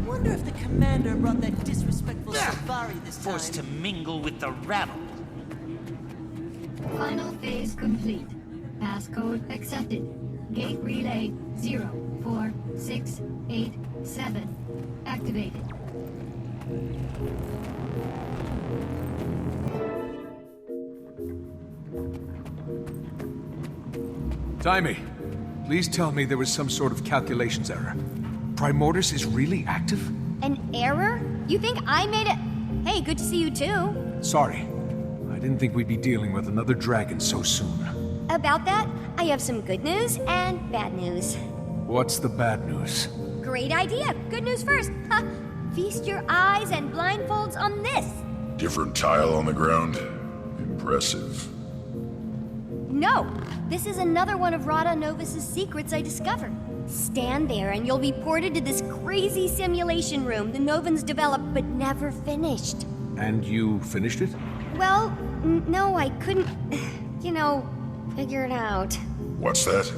Wonder if the commander brought that disrespectful safari this time. Forced to mingle with the rabble. Final phase complete. Passcode accepted. Gate relay 04687. Activated. Taimi, please tell me there was some sort of calculations error. Primordius is really active? An error? You think I made it? Hey, good to see you too. Sorry. I didn't think we'd be dealing with another dragon so soon. About that, I have some good news and bad news. What's the bad news? Great idea. Good news first. Ha! Feast your eyes and blindfolds on this. Different tile on the ground. Impressive. No, this is another one of Rada Novus's secrets I discovered. Stand there and you'll be ported to this crazy simulation room the Novans developed but never finished. And you finished it? Well, no, I couldn't, figure it out. What's that?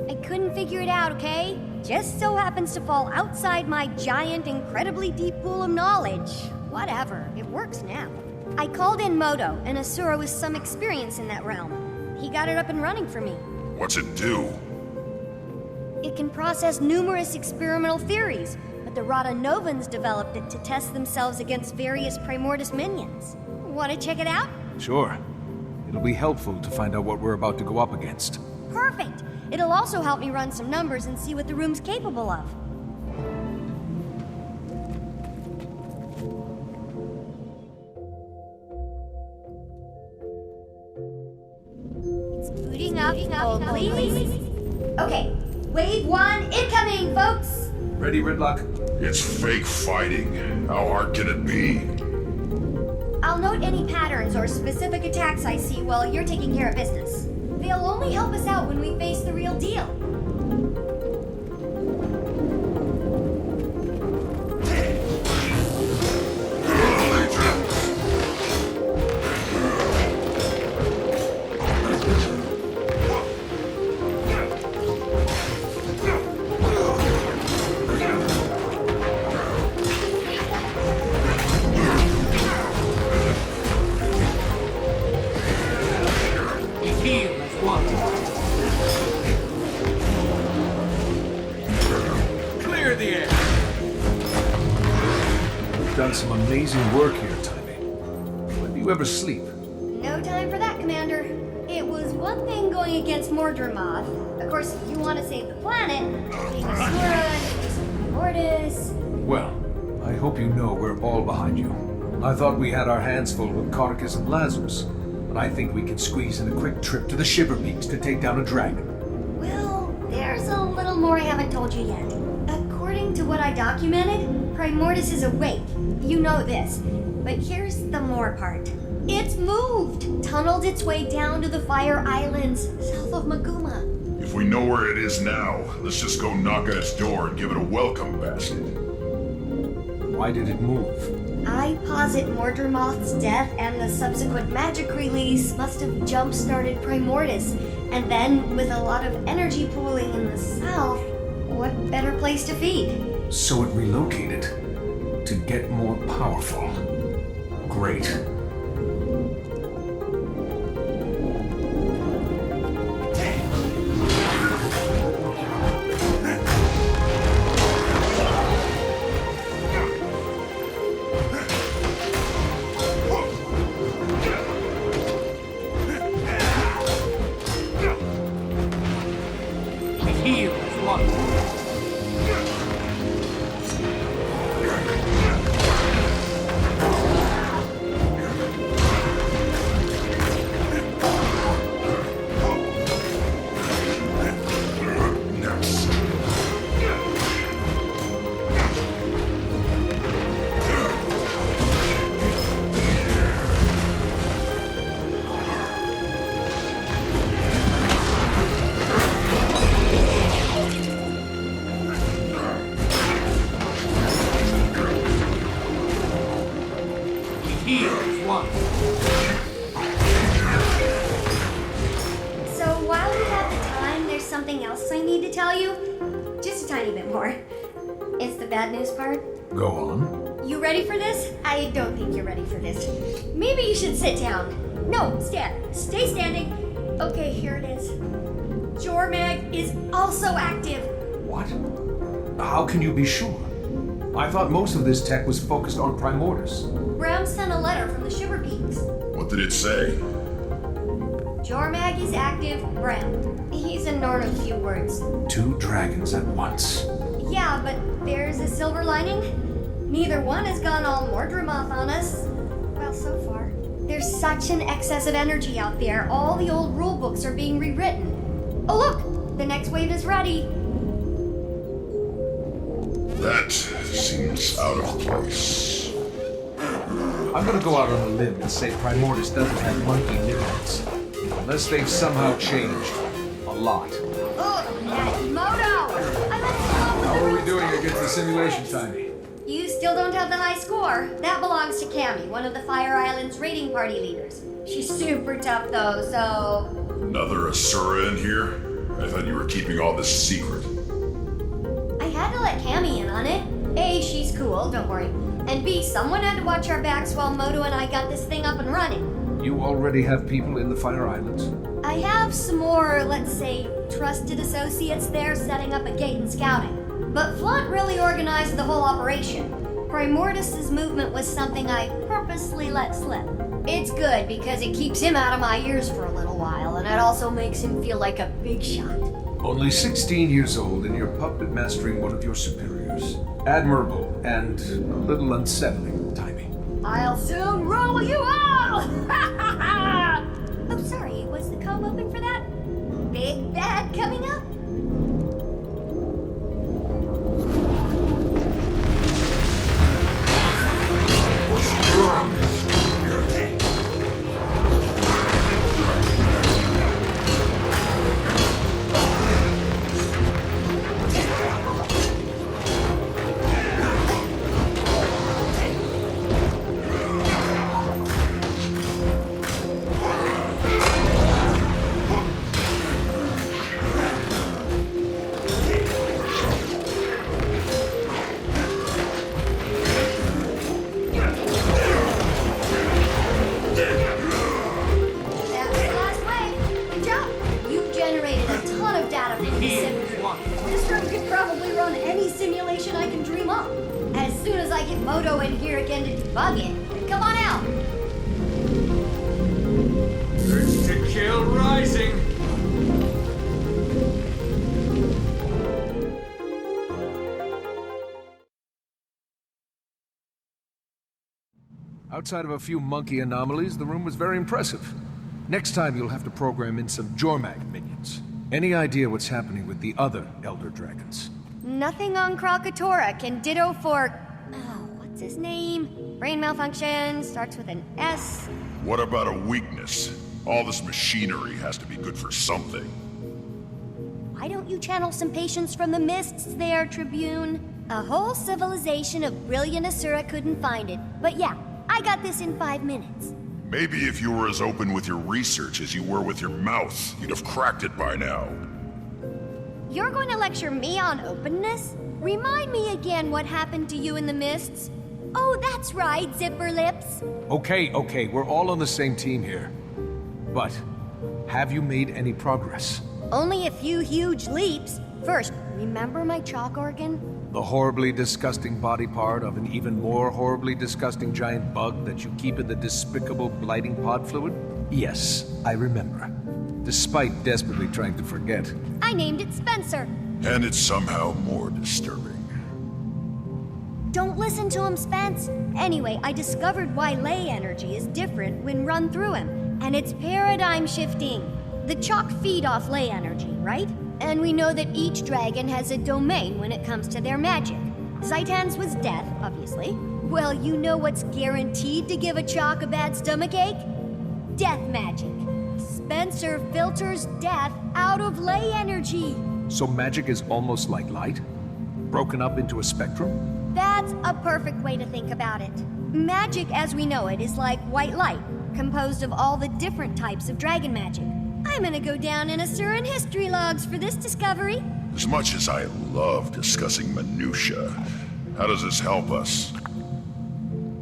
I couldn't figure it out, okay? Just so happens to fall outside my giant, incredibly deep pool of knowledge. Whatever, it works now. I called in Moto, an Asura with some experience in that realm. He got it up and running for me. What's it do? It can process numerous experimental theories, but the Rada Novans developed it to test themselves against various Primordis minions. Want to check it out? Sure. It'll be helpful to find out what we're about to go up against. Perfect! It'll also help me run some numbers and see what the room's capable of. It's booting up, please. Okay, wave 1 incoming, folks! Ready, Ridlock? It's fake fighting. How hard can it be? I'll note any patterns or specific attacks I see while you're taking care of business. They'll only help us out when we face the real deal. Done some amazing work here, Taimi. When do you ever sleep? No time for that, Commander. It was one thing going against Mordremoth. Of course, you want to save the planet, being Asura, Mortis. Well, I hope you know we're all behind you. I thought we had our hands full with Carcus and Lazarus, but I think we can squeeze in a quick trip to the Shiver Peaks to take down a dragon. Well, there's a little more I haven't told you yet. According to what I documented, Primordis is awake. You know this. But here's the more part. It's moved! Tunneled its way down to the Fire Islands, south of Maguma. If we know where it is now, let's just go knock at its door and give it a welcome basket. Why did it move? I posit Mordremoth's death and the subsequent magic release must have jump-started Primordis. And then, with a lot of energy pooling in the south, what better place to feed? So it relocated to get more powerful. Great. So while we have the time, there's something else I need to tell you. Just a tiny bit more. It's the bad news part. Go on. You ready for this? I don't think you're ready for this. Maybe you should sit down. No, stand. Stay standing. Okay, here it is. Jormag is also active. What? How can you be sure? I thought most of this tech was focused on Primordus. Brown sent a letter from the Shiver Peaks. What did it say? Jormag is active, Brown. He's a Norn of few words. 2 dragons at once. Yeah, but there's a silver lining. Neither one has gone all Mordremoth on us. Well, so far. There's such an excess of energy out there, all the old rulebooks are being rewritten. Oh look! The next wave is ready. That seems out of place. I'm gonna go out on a limb and say Primordus doesn't have monkey nipples. Unless they've somehow changed. A lot. Oh, that Moto! I let him off with How the are we real doing stuff. against the simulation, Taimi? You still don't have the high score. That belongs to Cammy, one of the Fire Island's raiding party leaders. She's super tough though, so... Another Asura in here? I thought you were keeping all this secret. I had to let Cammy in on it. A, she's cool, don't worry. And B, someone had to watch our backs while Moto and I got this thing up and running. You already have people in the Fire Islands? I have some more, let's say, trusted associates there setting up a gate and scouting. But Flaunt really organized the whole operation. Primordus's movement was something I purposely let slip. It's good because it keeps him out of my ears for a little while, and it also makes him feel like a big shot. Only 16 years old and you're puppet mastering one of your superiors. Admirable and a little unsettling, Taimi. I'll soon roll you all! Oh, sorry, was the comb open for that? Big bad coming up? Moto in here again to debug it. Come on out. Urge to kill rising. Outside of a few monkey anomalies, the room was very impressive. Next time you'll have to program in some Jormag minions. Any idea what's happening with the other Elder Dragons? Nothing on Krakatoa can ditto for... Oh, what's his name? Brain malfunction, starts with an S. What about a weakness? All this machinery has to be good for something. Why don't you channel some patience from the mists there, Tribune? A whole civilization of brilliant Asura couldn't find it. But yeah, I got this in 5 minutes. Maybe if you were as open with your research as you were with your mouth, you'd have cracked it by now. You're going to lecture me on openness? Remind me again what happened to you in the mists. Oh, that's right, Zipper Lips. Okay, we're all on the same team here. But, have you made any progress? Only a few huge leaps. First, remember my chalk organ? The horribly disgusting body part of an even more horribly disgusting giant bug that you keep in the despicable blighting pod fluid? Yes, I remember. Despite desperately trying to forget. I named it Spencer. And it's somehow more disturbing. Don't listen to him, Spence. Anyway, I discovered why ley energy is different when run through him, and it's paradigm shifting. The chalk feed off ley energy, right? And we know that each dragon has a domain when it comes to their magic. Zaitan's was death, obviously. Well, you know what's guaranteed to give a chalk a bad stomachache? Death magic. Spencer filters death out of ley energy. So magic is almost like light? Broken up into a spectrum? That's a perfect way to think about it. Magic as we know it is like white light, composed of all the different types of dragon magic. I'm gonna go down in Asuran history logs for this discovery. As much as I love discussing minutia, how does this help us?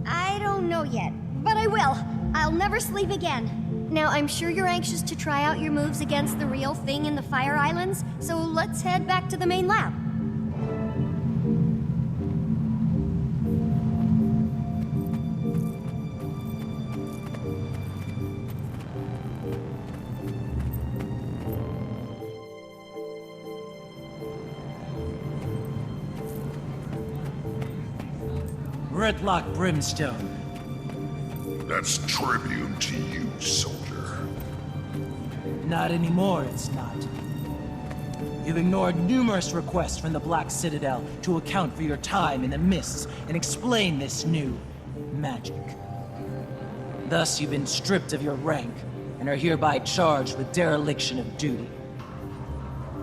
I don't know yet, but I will. I'll never sleep again. Now, I'm sure you're anxious to try out your moves against the real thing in the Fire Islands, so let's head back to the main lab. Gridlock Brimstone. That's tribute to you, soldier. Not anymore, it's not. You've ignored numerous requests from the Black Citadel to account for your time in the mists and explain this new magic. Thus, you've been stripped of your rank and are hereby charged with dereliction of duty.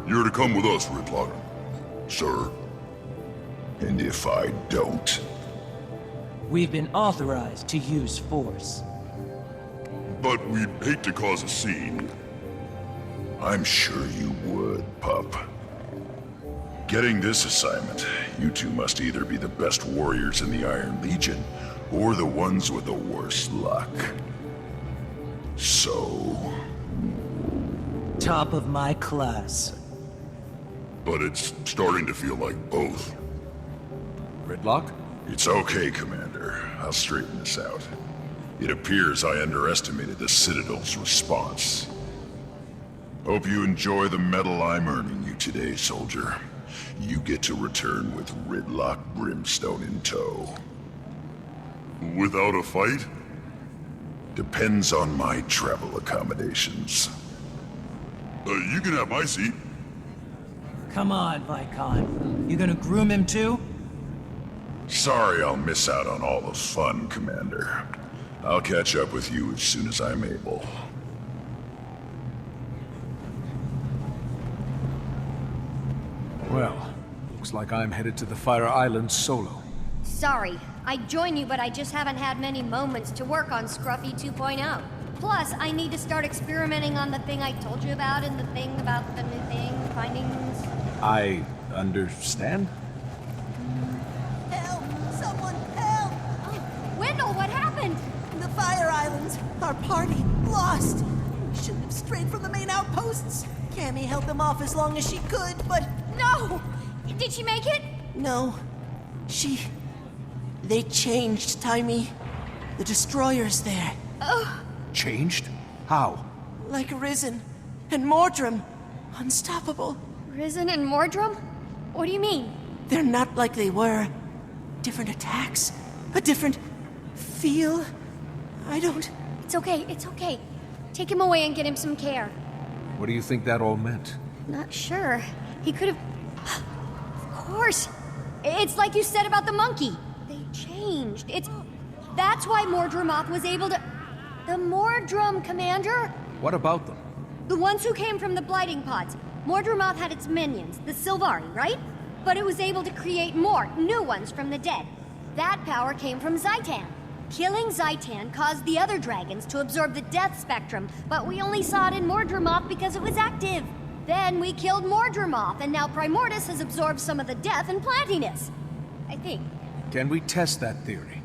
You're to come with us, Gridlock, sir. And if I don't... We've been authorized to use force. But we'd hate to cause a scene. I'm sure you would, pup. Getting this assignment, you two must either be the best warriors in the Iron Legion, or the ones with the worst luck. So... Top of my class. But it's starting to feel like both. Gridlock? It's okay, Commander. I'll straighten this out. It appears I underestimated the Citadel's response. Hope you enjoy the medal I'm earning you today, soldier. You get to return with Gridlock Brimstone in tow. Without a fight? Depends on my travel accommodations. You can have my seat. Come on, Vicon. You gonna groom him too? Sorry I'll miss out on all the fun, Commander. I'll catch up with you as soon as I'm able. Well, looks like I'm headed to the Fire Islands solo. Sorry, I'd join you, but I just haven't had many moments to work on Scruffy 2.0. Plus, I need to start experimenting on the thing I told you about and the thing about the new thing, findings. I understand? Help! Someone help! Wendell, what happened? The Fire Islands. Our party lost. We shouldn't have strayed from the main outposts. Cammy held them off as long as she could, but No! Did she make it? no. They changed, Taimi. The destroyer's there. Changed? How? Like Risen and Mordrum. Unstoppable. Risen and Mordrum? What do you mean? They're not like they were. Different attacks. A different feel. I don't... It's okay, it's okay. Take him away and get him some care. What do you think that all meant? Not sure. He could have... Of course. It's like you said about the monkey. They changed. That's why Mordrumoth was able to... The Mordrum, Commander? What about them? The ones who came from the blighting pods. Mordrumoth had its minions, the Sylvari, right? But it was able to create more, new ones from the dead. That power came from Zhaitan. Killing Zhaitan caused the other dragons to absorb the death spectrum, but we only saw it in Mordrumoth because it was active. Then we killed Mordrumoth, and now Primordus has absorbed some of the death and plantiness. I think. Can we test that theory?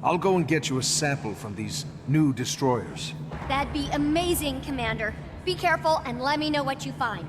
I'll go and get you a sample from these new destroyers. That'd be amazing, Commander. Be careful and let me know what you find.